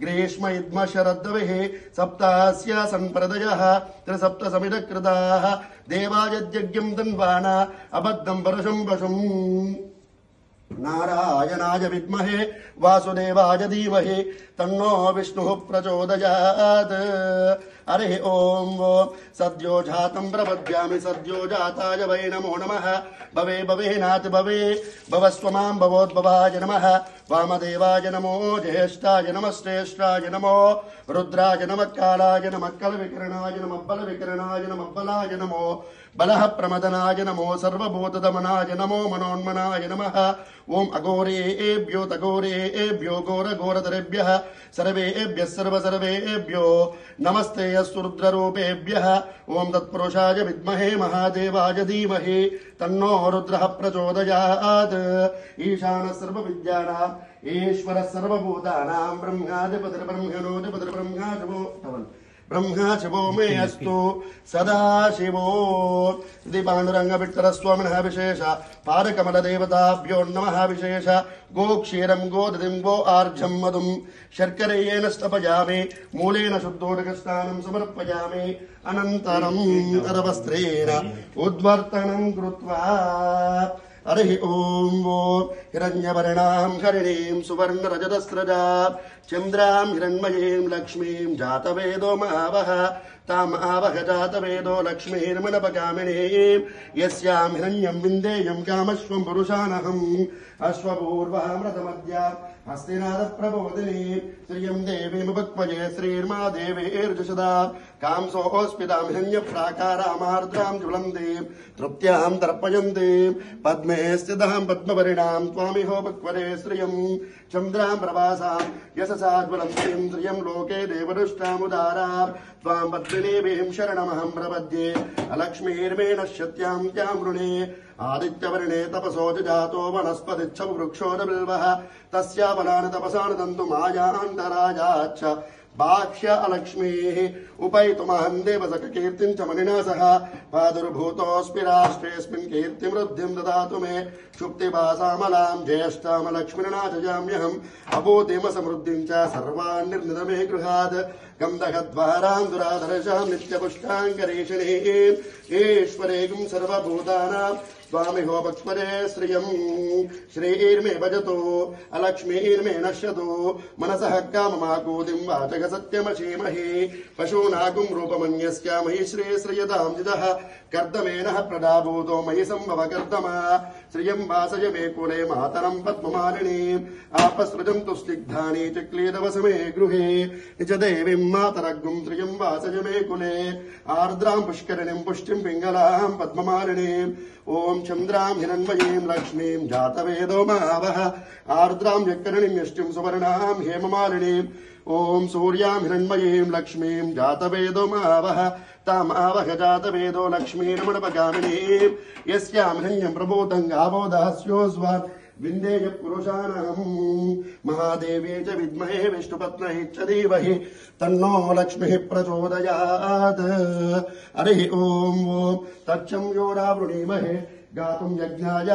ग्रीष्म इद्म शरद्रविः सप्तास्य संप्रदयः त्रिसप्त समिदकृताः देवायज्ञं तन्वाना अबद्धं परशं पशुम् नारायणाय विद्महे वासुदेवाय धीमहि तन्नो विष्णुः प्रचोदयात्। हरिः ओम सद्यो जातं प्रपद्यामि सद्यो जाताय वै नमो नमः। भवे भवे नाथ भवे भवस्वमां भवोद्भवाय नमः। वामदेवाय नमो ज्येष्ठाय नमः श्रेष्ठाय नमो रुद्राय नमः कालाय नमः कलविकरणाय नमः बलविकरणाय नमः बलाय नमो बलः प्रमदनाय नमो सर्वभूतदमनाय नमो मनोन्मनाय नमः। ओम अघोरेभ्यो तघोरेभ्यो घोरघोरतरेभ्यः सर्वेभ्यः सर्वसर्वेभ्यो नमस्ते अस्तु रुद्ररूपेभ्यः। ओम तत्पुरुषाय विद्महे महादेवाय धीमहि तन्नो रुद्रः प्रचोदयात्। ईशानः सर्वविद्यानां ईश्वरः सर्वभूतानां ब्रह्माधिपतिर्ब्रह्मणोऽधिपतिर्ब्रह्मा ब्रह्मा शिवो मे अस्तु सदा शिवो। पांडुरंग विठ्ठलस्वामिनः विशेष पादकमलदेवताभ्यो नमः विशेष। गोक्षीरं गोदधिं गो आर्जं मधुं शर्करेण स्थापयामि मूलेन शुद्धोदकस्नानं समर्पयामि अनन्तरं करवस्त्रेण उद्वर्तनं कृत्वा हरिः ओम हिरण्यवर्णां हरिणीं सुवर्णरजतस्रजा चन्द्रां हिरण्मयीं लक्ष्मीं जातवेदो महावः ताम् आवह जातवेदो लक्ष्मीर्मनपगामिनीं यस्यां हिरण्यं विन्देयं कामश्वं पुरुषानहम् अश्वपूर्वामृतमद्या हस्तिनादप्रबोधिनी श्रियं देवीमुपक्वये श्रीर्मा देवीर्जुषदा कांसोऽस्मितां हिरण्यप्राकारामार्द्रां ज्वलन्तीं तृप्त्यां तर्पयन्तीं पद्मे स्थितां पद्मवर्णां त्वामिहोपक्वरे श्रियं चन्द्रां प्रभासां यशसा ज्वलन्तीं श्रियं लोके देवदुष्टामुदारां त्वां पद्मिनीभिः शरणमहं प्रपद्ये अलक्ष्मीर्मे नश्यत्यां त्यां वृणे आदित्यवर्णे तपसो जातो वनस्पतिच्छ वृक्षोदबिल्वः तस्या बलानि तपसा दन्तु मायान्तरायाच्च बाह्य अलक्ष्मीः उपैतुमहं देवसखकीर्तिं च मणिना सह पादुर्भूतोऽस्मि राष्ट्रेऽस्मिन् कीर्तिमृद्धिं ददातु मे शुक्तिभासामलां ज्येष्ठामलक्ष्मिणा च जाम्यहम् अभूतिमसमृद्धिं च सर्वान् निर्निद मे गृहात् गन्धकद्वारां दुराधरशां नित्यपुष्टाङ्गरीषिणीम् ईश्वरेगुं सर्वभूतानां स्वामिहोपक्वरे श्रियं श्रीर्मे भजतो अलक्ष्मीर्मे नश्यतो मनसः काममाकूतिं वाचक सत्यमशीमहि पशूनागुं रूपमन्यस्य मयि श्रेयस्रयतां जितः कर्दमेनः प्रदाभूतो मयि सम्भव कर्दमा श्रियं वासय मे कुले मातरं पद्ममालिनीम् आपसृजन्तु स्निग्धानि चक्लीदवसमे गृहे निज देवीं मातरग्गुं श्रियं वासय मे कुले आर्द्रां पुष्करिणीं पुष्टिं पिङ्गलां पद्ममालिनीम् ओम चन्द्रां हिरण्मयीं लक्ष्मीं जातवेदो महावः आर्द्रां यक्करणीं यष्टिं सुवर्णां हेममालिनीम् ओम सूर्यां हिरण्मयीं लक्ष्मीं जातवेदो महावः ताम् आवह जातवेदो लक्ष्मीर्मणपगामिनीं यस्यां हिरण्यं प्रबोधं गावोदास्योऽस्वान् विन्देय पुरुषानहम् महादेवी च विद्महे विष्णुपत्न्यै च धीमहि तन्नो लक्ष्मीः प्रचोदयात्। हरिः ओम तच्चं यो रावृणीमहे गातुं यज्ञाय